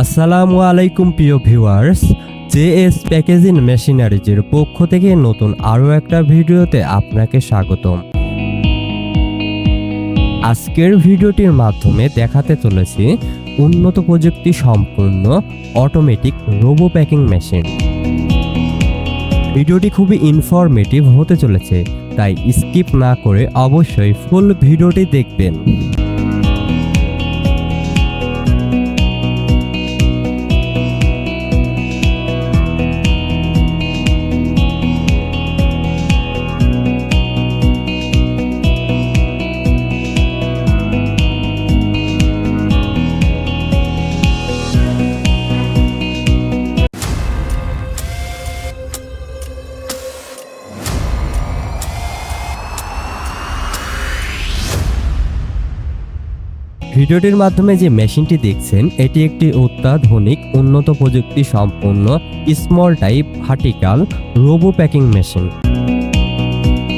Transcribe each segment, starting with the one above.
আসসালামু আলাইকুম প্রিয় ভিউয়ার্স, জেএস প্যাকেজিং মেশিনারিজের পক্ষ থেকে নতুন আরও একটা ভিডিওতে আপনাকে স্বাগতম। আজকের ভিডিওটির মাধ্যমে দেখাতে চলেছি উন্নত প্রযুক্তি সম্পন্ন অটোমেটিক রোবো প্যাকিং মেশিন। ভিডিওটি খুবই ইনফরমেটিভ হতে চলেছে, তাই স্কিপ না করে অবশ্যই ফুল ভিডিওটি দেখবেন। ভিডিওটির মাধ্যমে যে মেশিনটি দেখছেন, এটি একটি অত্যাধুনিক উন্নত প্রযুক্তি সম্পন্ন small type vertical robo packing machine.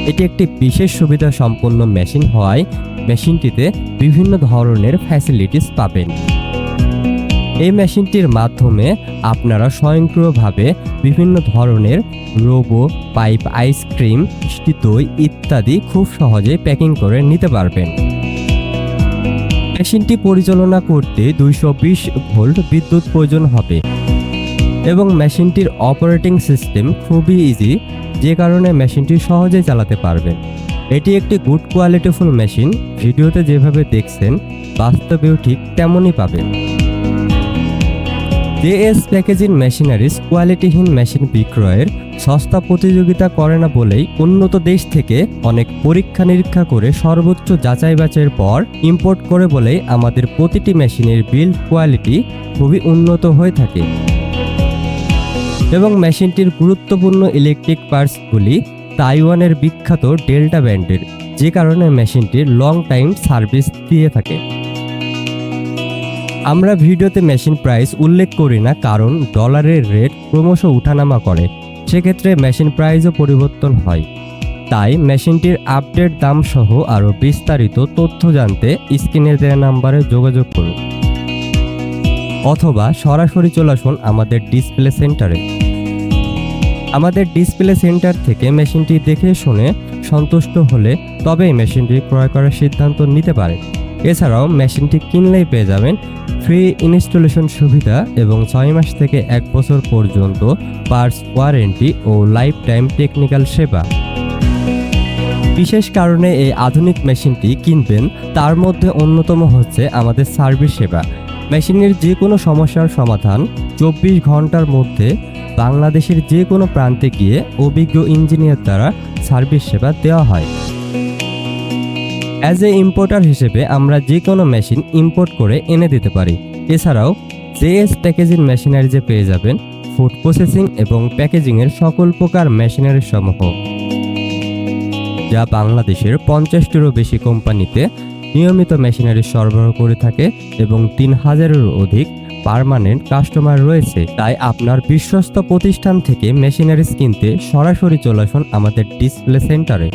এটি একটি বিশেষ সুবিধা সম্পন্ন মেশিন হওয়ায় মেশিনটিতে বিভিন্ন ধরনের ফ্যাসিলিটিস পাবেন। এই মেশিনটির মাধ্যমে আপনারা স্বয়ংক্রিয়ভাবে বিভিন্ন ধরনের রোবো, পাইপ, আইসক্রিম, মিষ্টি দই ইত্যাদি খুব সহজে প্যাকিং করে নিতে পারবেন। মেশিনটি পরিচালনা করতে 220 ভোল্ট বিদ্যুৎ প্রয়োজন হবে এবং মেশিনটির অপারেটিং সিস্টেম খুবই ইজি, যে কারণে মেশিনটি সহজেই চালাতে পারবেন। এটি একটি গুড কোয়ালিটিফুল মেশিন। ভিডিওতে যেভাবে দেখছেন বাস্তবেও ঠিক তেমনই পাবেন। জেএস প্যাকেজিং মেশিনারিজ কোয়ালিটিহীন মেশিন বিক্রয়ের সস্তা প্রতিযোগিতা করে না বলেই উন্নত দেশ থেকে অনেক পরীক্ষা নিরীক্ষা করে সর্বোচ্চ যাচাই বাছাইয়ের পর ইম্পোর্ট করে বলেই আমাদের প্রতিটি মেশিনের বিল্ড কোয়ালিটি খুবই উন্নত হয়ে থাকে এবং মেশিনটির গুরুত্বপূর্ণ ইলেকট্রিক পার্টসগুলি তাইওয়ানের বিখ্যাত ডেল্টা ব্র্যান্ডের, যে কারণে মেশিনটির লং টাইম সার্ভিস দিয়ে থাকে। আমরা ভিডিওতে মেশিন প্রাইস উল্লেখ করি না, কারণ ডলারের রেট ক্রমশ উঠানামা করে, সেক্ষেত্রে মেশিন প্রাইসও পরিবর্তন হয়। তাই মেশিনটির আপডেট দাম সহ আরও বিস্তারিত তথ্য জানতে স্ক্রিনে দেওয়া নাম্বারে যোগাযোগ করুন অথবা সরাসরি চলে আসুন আমাদের ডিসপ্লে সেন্টারে। আমাদের ডিসপ্লে সেন্টার থেকে মেশিনটি দেখে শুনে সন্তুষ্ট হলে তবেই মেশিনটি ক্রয় করার সিদ্ধান্ত নিতে পারেন। এছাড়াও মেশিনটি কিনলেই পেয়ে যাবেন ফ্রি ইনস্টলেশন সুবিধা এবং 6 মাস থেকে 1 বছর পর্যন্ত পার্টস ওয়ারেন্টি ও লাইফ টাইম টেকনিক্যাল সেবা। বিশেষ কারণে এই আধুনিক মেশিনটি কিনবেন, তার মধ্যে অন্যতম হচ্ছে আমাদের সার্ভিস সেবা। মেশিনের যে কোনো সমস্যার সমাধান 24 ঘন্টার মধ্যে বাংলাদেশের যে কোনো প্রান্তে গিয়ে অভিজ্ঞ ইঞ্জিনিয়ার দ্বারা সার্ভিস সেবা দেওয়া হয়। অ্যাজ এ ইম্পোর্টার হিসেবে আমরা যে কোনো মেশিন ইম্পোর্ট করে এনে দিতে পারি। এছাড়াও জেএস প্যাকেজিং মেশিনারিজে পেয়ে যাবেন ফুড প্রসেসিং এবং প্যাকেজিংয়ের সকল প্রকার মেশিনারি সমূহ, যা বাংলাদেশের 50টিরও বেশি কোম্পানিতে নিয়মিত মেশিনারি সরবরাহ করে থাকে এবং 3000-এরও অধিক পার্মানেন্ট কাস্টমার রয়েছে। তাই আপনার বিশ্বস্ত প্রতিষ্ঠান থেকে মেশিনারিজ কিনতে সরাসরি চলে আসুন আমাদের ডিসপ্লে সেন্টারে।